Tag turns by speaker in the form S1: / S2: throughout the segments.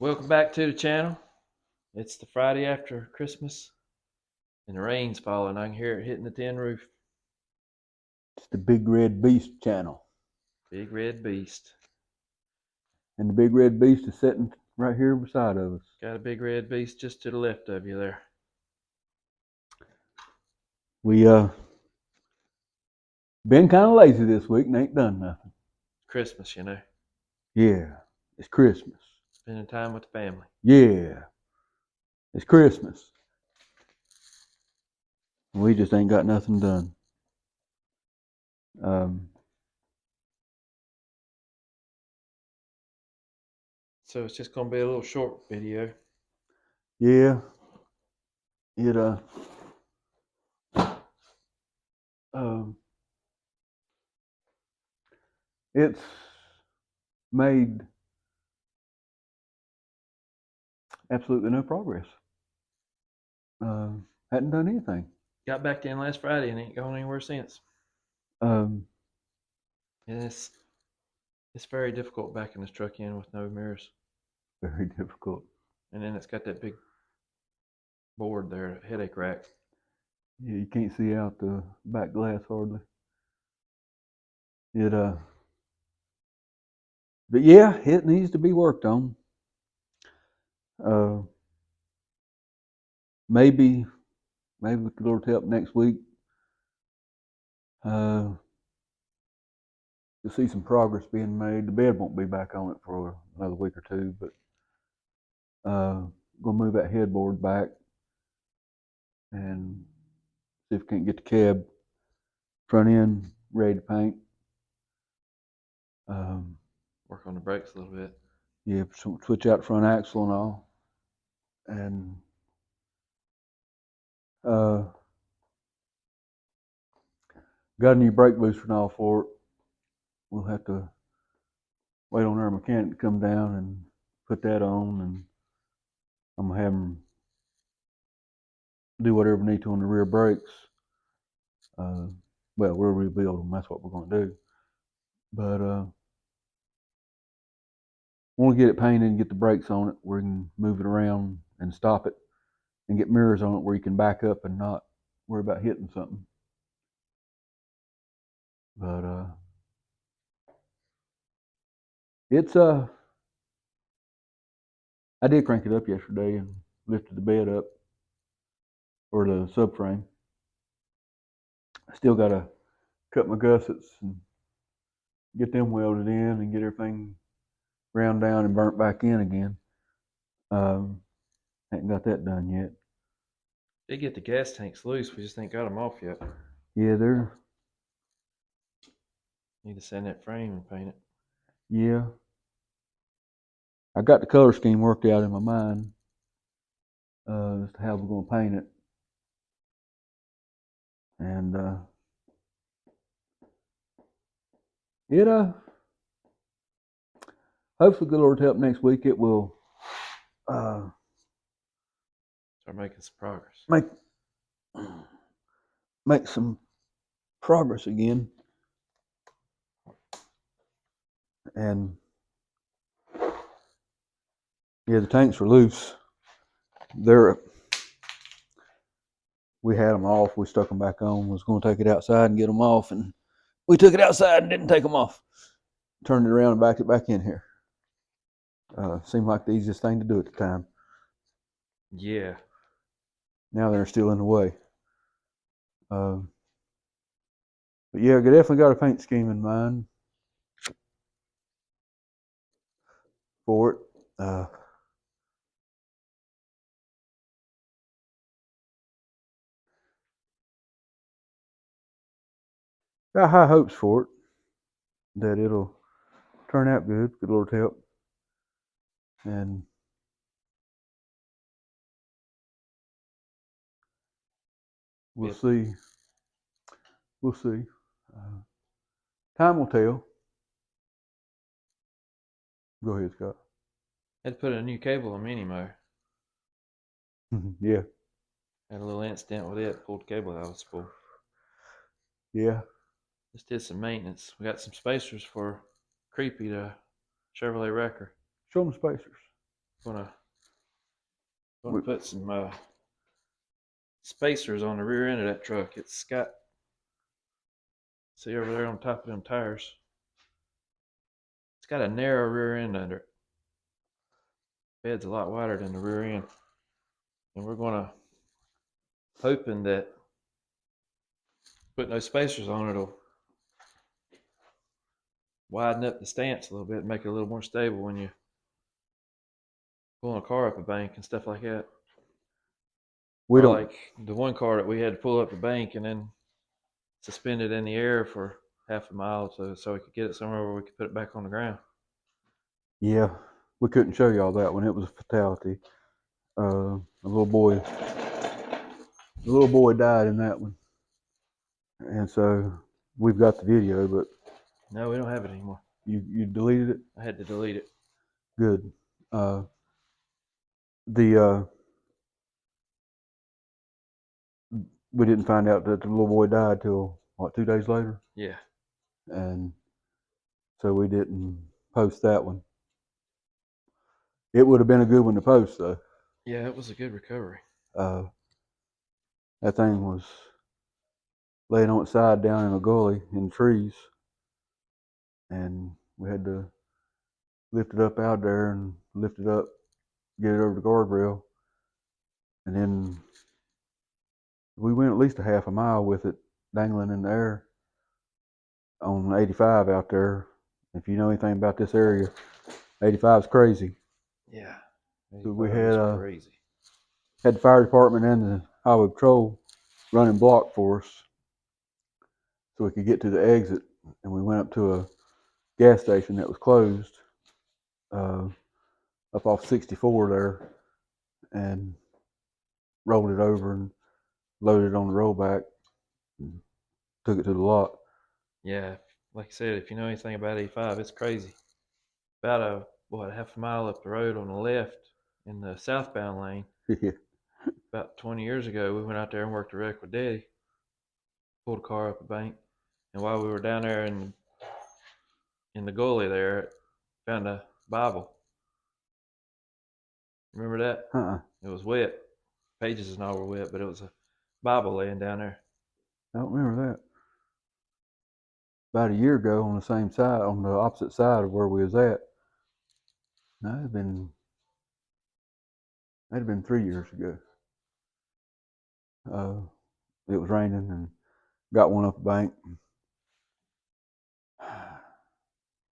S1: Welcome back to the channel. It's the Friday after Christmas and the rain's falling. I can hear it hitting the tin roof.
S2: It's the Big Red Beast channel.
S1: Big Red Beast.
S2: And the Big Red Beast is sitting right here beside of us.
S1: Got a big red beast just to the left of you there.
S2: We been kind of lazy this week and ain't done nothing.
S1: Christmas, you know.
S2: Yeah, it's Christmas.
S1: Spending time with the family.
S2: Yeah, it's Christmas. We just ain't got nothing done.
S1: So it's just gonna be a little short video.
S2: Yeah, it it's made absolutely no progress. Hadn't done anything.
S1: Got back in last Friday and ain't gone anywhere since.
S2: Um,
S1: And it's very difficult backing this truck in with no mirrors.
S2: Very difficult.
S1: And then it's got that big board there, headache rack.
S2: Yeah, you can't see out the back glass hardly. But yeah, it needs to be worked on. Maybe with a little help next week, you'll see some progress being made. The bed won't be back on it for another week or two, but gonna move that headboard back and see if we can't get the cab front end ready to paint.
S1: Work on the brakes a little bit.
S2: Yeah, switch out the front axle and all, and got a new brake booster and all for it. We'll have to wait on our mechanic to come down and put that on, and I'm gonna have him do whatever we need to on the rear brakes. Well, we'll rebuild them. That's what we're going to do. But want to get it painted and get the brakes on it where you can move it around and stop it, and get mirrors on it where you can back up and not worry about hitting something. But it's I did crank it up yesterday and lifted the bed up, or the subframe. I still got to cut my gussets and get them welded in and get everything ground down and burnt back in again. Haven't got that done yet.
S1: They get the gas tanks loose. We just ain't got them off yet.
S2: Yeah, they're
S1: Need to sand that frame and paint it.
S2: yeah. I got the color scheme worked out in my mind as to how we're going to paint it, and it hopefully, good Lord's help, next week it will
S1: Start making some progress.
S2: Make some progress again, and yeah, the tanks are loose. We had them off. We stuck them back on. Was going to take it outside and get them off, and we took it outside and didn't take them off. Turned it around and backed it back in here. Seemed like the easiest thing to do at the time.
S1: Yeah.
S2: Now they're still in the way. But yeah, I definitely got a paint scheme in mind for it. Got high hopes for it, that it'll turn out good, good Lord's help. And we'll see. We'll see. Time will tell. Go ahead, Scott.
S1: Had to put a new cable on Mini Mower.
S2: Yeah.
S1: Had a little incident with it. Pulled the cable out of the spool.
S2: Yeah.
S1: Just did some maintenance. We got some spacers for Creepy, the Chevrolet Wrecker.
S2: Show them spacers.
S1: Gonna
S2: We-
S1: put some spacers on the rear end of that truck. It's got, see over there on top of them tires. It's got a narrow rear end under it. Bed's a lot wider than the rear end, and we're gonna hoping that putting those spacers on it'll widen up the stance a little bit and make it a little more stable when you pulling a car up a bank and stuff like that.
S2: We
S1: Or
S2: don't.
S1: like the one car that we had to pull up a bank and then suspend it in the air for half a mile so we could get it somewhere where we could put it back on the ground.
S2: Yeah, we couldn't show y'all that one. It was a fatality. A little boy died in that one, and so we've got the video, but
S1: No, we don't have it anymore.
S2: you deleted it.
S1: I had to delete it.
S2: Good. The we didn't find out that the little boy died till what, 2 days later,
S1: Yeah.
S2: and so we didn't post that one. It would have been a good one to post though.
S1: Yeah, it was a good recovery.
S2: That thing was laying on its side down in a gully in trees, and we had to lift it up out there and lift it up, get it over the guardrail, and then we went at least a half a mile with it dangling in the air on 85 out there. If you know anything about this area, 85 is crazy.
S1: Yeah.
S2: So we
S1: It
S2: had
S1: was crazy.
S2: had the fire department and the highway patrol running block for us so we could get to the exit, and we went up to a gas station that was closed up off 64 there, and rolled it over and loaded it on the rollback and took it to the lot.
S1: Yeah, like I said, if you know anything about 85, it's crazy. About half a mile up the road on the left in the southbound lane.
S2: Yeah.
S1: About 20 years ago, we went out there and worked a wreck with Daddy. Pulled a car up a bank, and while we were down there in the gully there, found a Bible. Remember that? It was wet. Pages and all were wet, but it was a Bible laying down there.
S2: I don't remember that. About a year ago, on the same side, on the opposite side of where we was at. No, it'd been 3 years ago. It was raining and got one up a bank.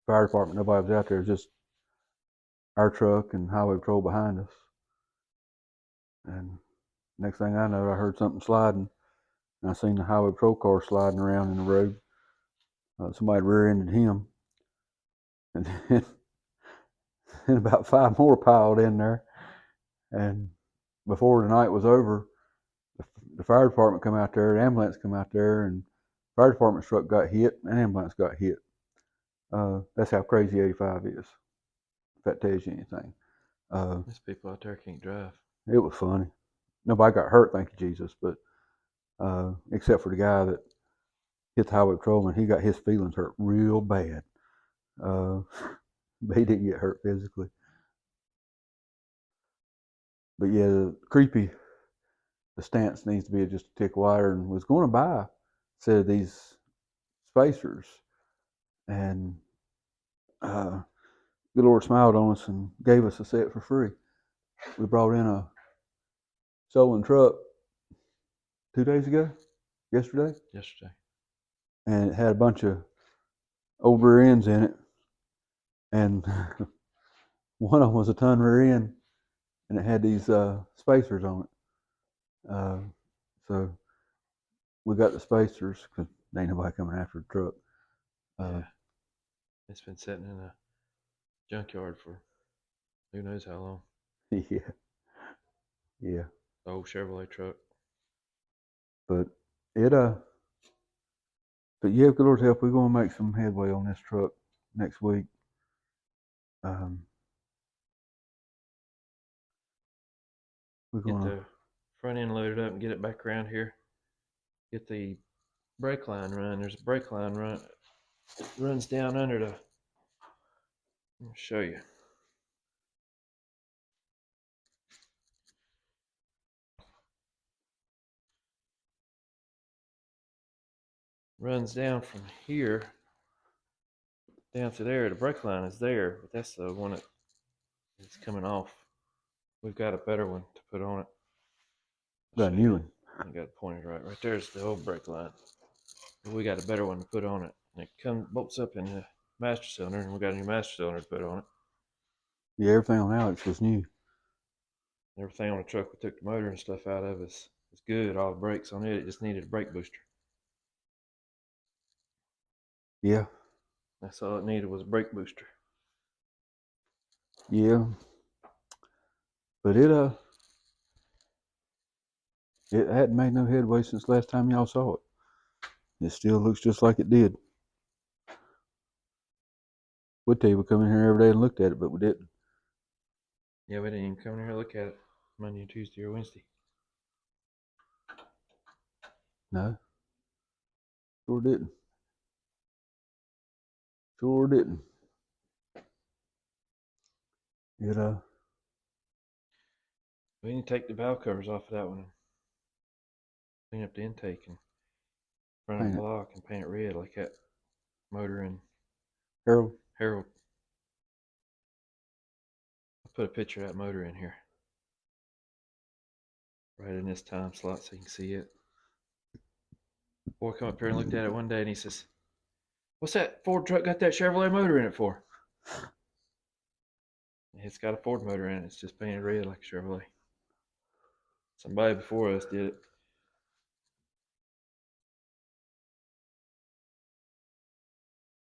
S2: Fire department, nobody was out there, just our truck and highway patrol behind us. And next thing I know, I heard something sliding, and I seen the highway patrol car sliding around in the road. Somebody rear-ended him, and then about 5 more piled in there. And before the night was over, the fire department come out there, the ambulance come out there, and fire department truck got hit, and ambulance got hit. That's how crazy 85 is, if that tells you anything.
S1: These people out there can't drive.
S2: It was funny. Nobody got hurt, thank you, Jesus, but except for the guy that hit the highway patrolman. He got his feelings hurt real bad. But he didn't get hurt physically. But yeah, creepy. The stance needs to be just a tick wider, and was going to buy a set of these spacers, and good Lord smiled on us and gave us a set for free. We brought in a stolen truck 2 days ago, yesterday, and it had a bunch of old rear ends in it, and one of them was a ton rear end, and it had these spacers on it. So we got the spacers because there ain't nobody coming after the truck.
S1: Yeah. It's been sitting in a junkyard for who knows how long.
S2: Yeah.
S1: The old Chevrolet truck.
S2: But but yeah, with the Lord's help, we're gonna make some headway on this truck next week. We're
S1: Get
S2: gonna
S1: the front end loaded up and get it back around here. Get the brake line run. There's a brake line run. It runs down under the. Let me show you. runs down from here down to there. The brake line is there, but that's the one that's coming off. We've got a better one to put on it.
S2: Got a new one.
S1: I got it pointed right. Right there's the old brake line. But we got a better one to put on it. And it bolts up in the master cylinder, and we got a new master cylinder to put on it.
S2: Yeah, everything on Alex was new.
S1: Everything on the truck we took the motor and stuff out of is good. All the brakes on it. It just needed a brake booster.
S2: Yeah.
S1: That's all it needed was a brake booster.
S2: Yeah. But it hadn't made no headway since last time y'all saw it. It still looks just like it did. Would tell you we come in here every day and looked at it, but we didn't.
S1: Yeah, we didn't even come in here and look at it Monday, Tuesday, or Wednesday.
S2: No. Sure didn't. Sure didn't. It
S1: We need to take the valve covers off of that one and clean up the intake and run
S2: Paint
S1: a
S2: it.
S1: block and paint it red like that motor in
S2: Harold.
S1: Harold. I'll put a picture of that motor in here. Right in this time slot so you can see it. Boy come up here and looked at it one day and he says, "What's that Ford truck got that Chevrolet motor in it for?" It's got a Ford motor in it. It's just painted red like a Chevrolet. Somebody before us did it.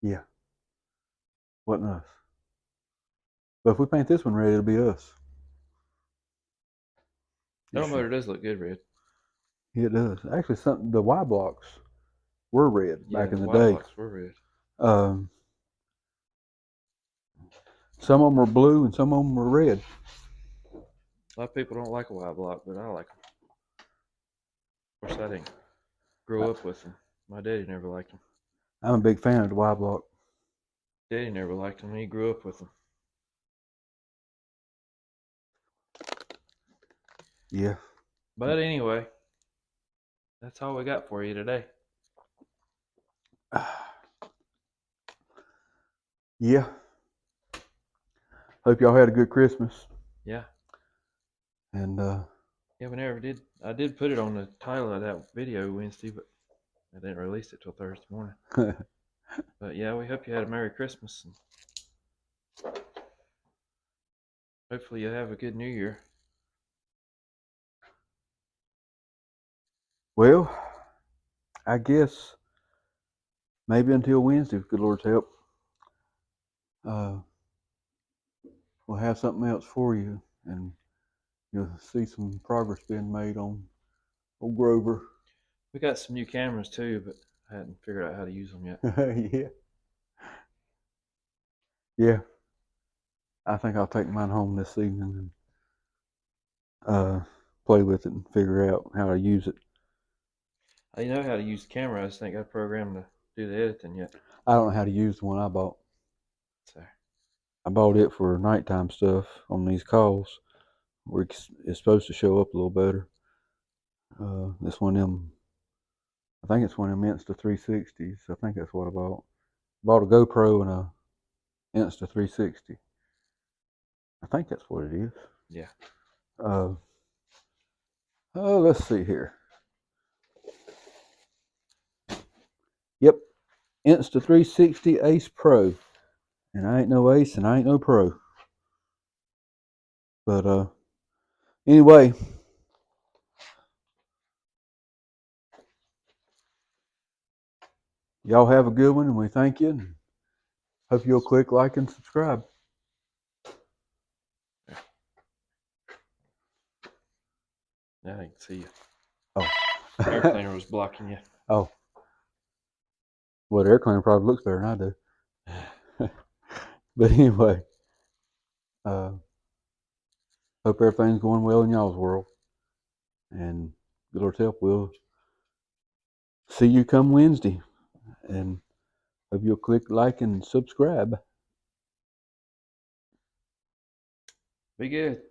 S2: Yeah. Wasn't us. But if we paint this one red, it'll be us.
S1: That motor does look good red.
S2: It does. Actually, the Y blocks were red back in the
S1: Y
S2: day.
S1: blocks were red.
S2: Some of them were blue and some of them were red.
S1: A lot of people don't like a Y block, but I like them. Of course, I didn't grow up with them. My daddy never liked them.
S2: I'm a big fan of the Y block.
S1: Daddy never liked them. He grew up with them.
S2: Yeah.
S1: But anyway, that's all we got for you today.
S2: Yeah. Hope y'all had a good Christmas.
S1: Yeah.
S2: And
S1: Yeah, we never did. I did put it on the title of that video Wednesday, but I didn't release it till Thursday morning. But yeah, we hope you had a Merry Christmas. And hopefully you have a good New Year.
S2: well, I guess maybe until Wednesday, with good Lord's help, we'll have something else for you, and you'll see some progress being made on old Grover.
S1: We got some new cameras too, but I hadn't figured out how to use them yet.
S2: Yeah. Yeah. I think I'll take mine home this evening and play with it and figure out how to use it.
S1: I know how to use the camera. I just ain't got a program to do the editing yet.
S2: I don't know how to use the one I bought.
S1: So
S2: I bought it for nighttime stuff on these calls, where it's supposed to show up a little better. This one of them, I think it's one of them Insta360s. I think that's what I bought. Bought a GoPro and a Insta360. I think that's what it is.
S1: yeah.
S2: Let's see here. Yep, Insta360 Ace Pro. And I ain't no ace and I ain't no pro. But anyway, y'all have a good one, and we thank you. And hope you'll click like and subscribe.
S1: Now I can see you.
S2: Oh.
S1: Air cleaner was blocking you.
S2: Oh. Well, the air cleaner probably looks better than I do. But anyway, hope everything's going well in y'all's world. And good Lord's help, we'll see you come Wednesday. And hope you'll click like and subscribe.
S1: Be good.